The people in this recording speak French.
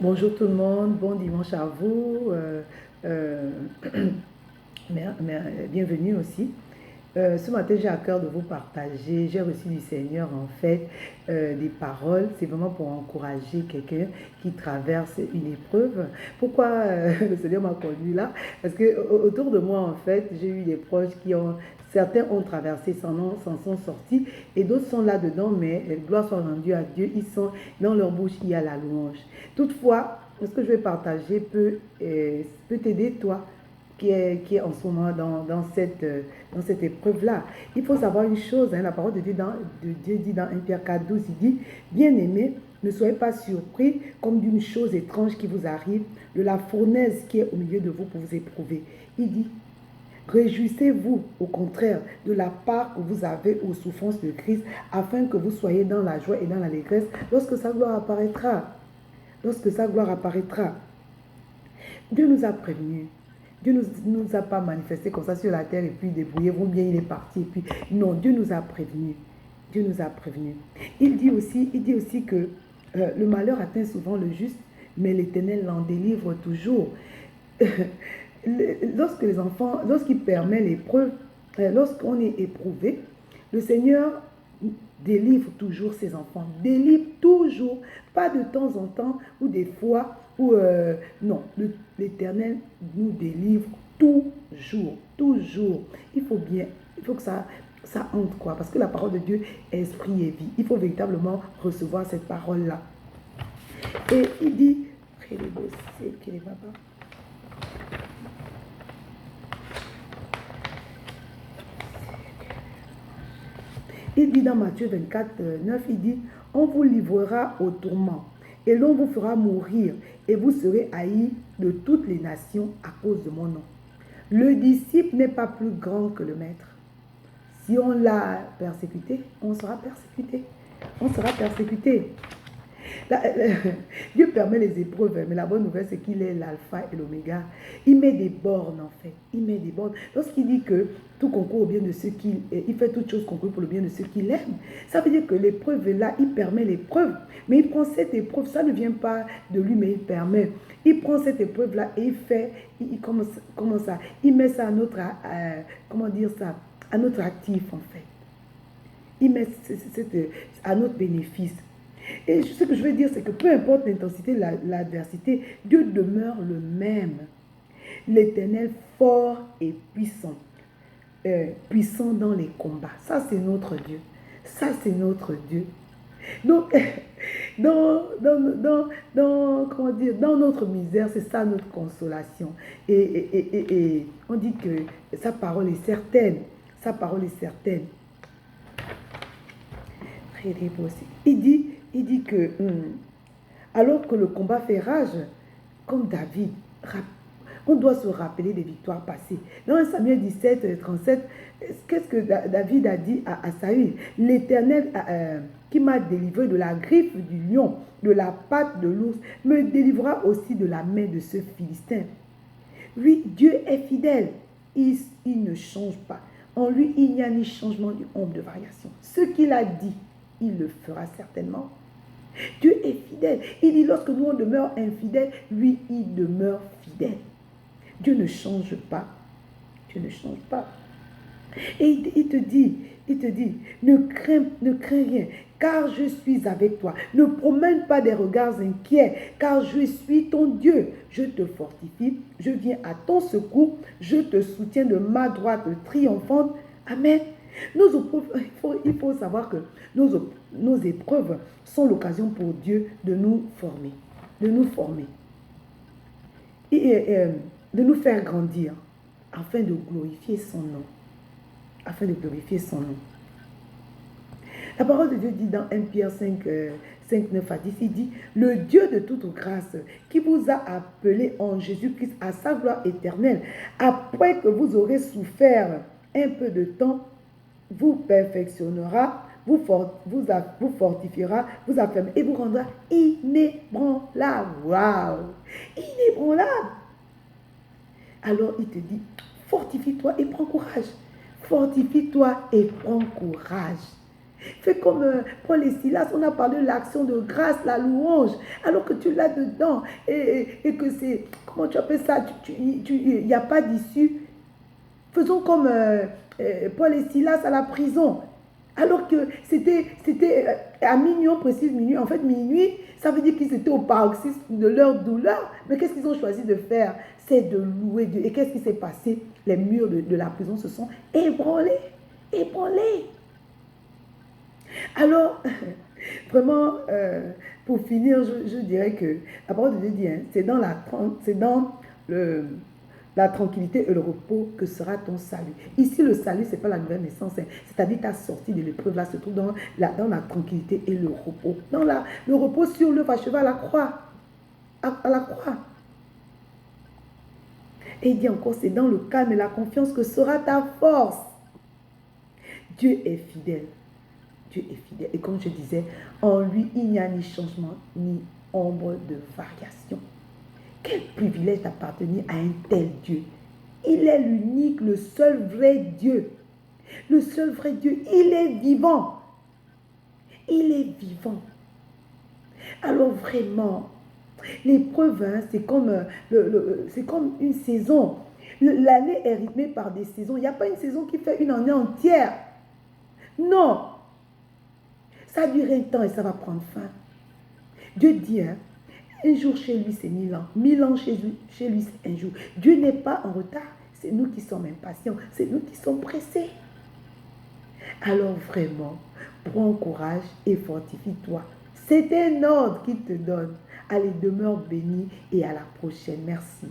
Bonjour tout le monde, bon dimanche à vous. Euh, Bienvenue aussi. Ce matin, j'ai à cœur de vous partager. J'ai reçu du Seigneur en fait des paroles. C'est vraiment pour encourager quelqu'un qui traverse une épreuve. Pourquoi le Seigneur m'a conduit là? Parce que autour de moi en fait, j'ai eu des proches qui ont certains ont traversé, s'en sont sortis, et d'autres sont là-dedans, mais gloire soit rendue à Dieu, ils sont dans leur bouche, il y a la louange. Toutefois, ce que je vais partager peut t'aider, toi, qui est en ce moment dans cette épreuve-là. Il faut savoir une chose, hein, la parole de Dieu dit dans 1 Pierre 4, 12, il dit, bien-aimés, ne soyez pas surpris comme d'une chose étrange qui vous arrive, de la fournaise qui est au milieu de vous pour vous éprouver. Il dit, réjouissez-vous au contraire de la part que vous avez aux souffrances de Christ, afin que vous soyez dans la joie et dans l'allégresse lorsque sa gloire apparaîtra. Lorsque sa gloire apparaîtra. Dieu nous a prévenus. Dieu ne nous a pas manifesté comme ça sur la terre et puis débrouillez-vous bien, il est parti. Et puis, non, Dieu nous a prévenus. Dieu nous a prévenus. Il dit aussi que le malheur atteint souvent le juste, mais l'Éternel l'en délivre toujours. Lorsqu'il permet l'épreuve, lorsqu'on est éprouvé, le Seigneur délivre toujours ses enfants. Délivre toujours, pas de temps en temps ou des fois où non, l'Éternel nous délivre toujours, toujours. Il faut que ça entre quoi, parce que la parole de Dieu est esprit et vie. Il faut véritablement recevoir cette parole-là. Et il dit, il dit dans Matthieu 24, 9, il dit, on vous livrera au tourment et l'on vous fera mourir et vous serez haïs de toutes les nations à cause de mon nom. Le disciple n'est pas plus grand que le maître. Si on l'a persécuté, on sera persécuté. On sera persécuté. Dieu permet les épreuves, mais la bonne nouvelle, c'est qu'il est l'alpha et l'oméga. Il met des bornes, en fait. Il met des bornes. Lorsqu'il dit que tout concourt au bien de ceux qu'il... Il fait toutes choses concourent pour le bien de ceux qu'il aime. Ça veut dire que l'épreuve est là, il permet l'épreuve. Mais il prend cette épreuve, ça ne vient pas de lui, mais il permet. Il prend cette épreuve-là et il fait... Comment ça? Il met ça à notre... comment dire ça? À notre actif, en fait. Il met à notre bénéfice. Et ce que je veux dire, c'est que peu importe l'intensité de l'adversité, Dieu demeure le même. L'Éternel fort et puissant. Puissant dans les combats. Ça, c'est notre Dieu. Ça, c'est notre Dieu. Donc, comment dire, dans notre misère, c'est ça notre consolation. Et on dit que sa parole est certaine. Sa parole est certaine. Il dit que alors que le combat fait rage, comme David, on doit se rappeler des victoires passées. Dans 1 Samuel 17, 37, qu'est-ce que David a dit à Saül? L'Éternel qui m'a délivré de la griffe du lion, de la patte de l'ours, me délivrera aussi de la main de ce Philistin. Oui, Dieu est fidèle. Il ne change pas. En lui, il n'y a ni changement ni ombre de variation. Ce qu'il a dit, il le fera certainement. Dieu est fidèle. Il dit, lorsque nous on demeure infidèles, lui, il demeure fidèle. Dieu ne change pas. Dieu ne change pas. Et il te dit, ne crains rien, car je suis avec toi. Ne promène pas des regards inquiets, car je suis ton Dieu. Je te fortifie, je viens à ton secours, je te soutiens de ma droite triomphante. Amen. Il faut savoir que nos épreuves sont l'occasion pour Dieu de nous former, de nous de nous faire grandir, afin de glorifier son nom. Afin de glorifier son nom. La parole de Dieu dit dans 1 Pierre 5, 9 à 10, il dit, le Dieu de toute grâce qui vous a appelé en Jésus-Christ à sa gloire éternelle, après que vous aurez souffert un peu de temps, vous perfectionnera, vous fortifiera, vous affermira et vous rendra inébranlable. Waouh! Inébranlable! Alors il te dit, fortifie-toi et prends courage. Fortifie-toi et prends courage. Fais comme Paul et Silas, on a parlé de l'action de grâce, la louange, alors que tu l'as dedans et que c'est, comment tu appelles ça, il n'y a pas d'issue. Faisons comme Paul et Silas à la prison. Alors que c'était à minuit, on précise minuit. En fait, minuit, ça veut dire qu'ils étaient au paroxysme de leur douleur. Mais qu'est-ce qu'ils ont choisi de faire? C'est de louer Dieu. Et qu'est-ce qui s'est passé? Les murs de la prison se sont ébranlés. Ébranlés. Alors, vraiment, pour finir, je dirais que la parole de Dieu dit, hein, c'est dans la tranquillité et le repos que sera ton salut. Ici, le salut, ce n'est pas la nouvelle naissance, hein, c'est-à-dire ta sortie de l'épreuve, là, se trouve dans la tranquillité et le repos. Dans le repos sur l'œuvre achevée à la croix. À la croix. Et il dit encore, c'est dans le calme et la confiance que sera ta force. Dieu est fidèle. Dieu est fidèle. Et comme je disais, en lui, il n'y a ni changement, ni ombre de variation. Quel privilège d'appartenir à un tel Dieu. Il est l'unique, le seul vrai Dieu. Le seul vrai Dieu, il est vivant. Il est vivant. Alors vraiment, l'épreuve, hein, c'est comme une saison. L'année est rythmée par des saisons. Il n'y a pas une saison qui fait une année entière. Non. Ça dure un temps et ça va prendre fin. Dieu dit, hein, un jour chez lui, c'est 1000 ans. 1000 ans chez lui, c'est un jour. Dieu n'est pas en retard. C'est nous qui sommes impatients. C'est nous qui sommes pressés. Alors vraiment, prends courage et fortifie-toi. C'est un ordre qu'il te donne. Allez, demeure béni et à la prochaine. Merci.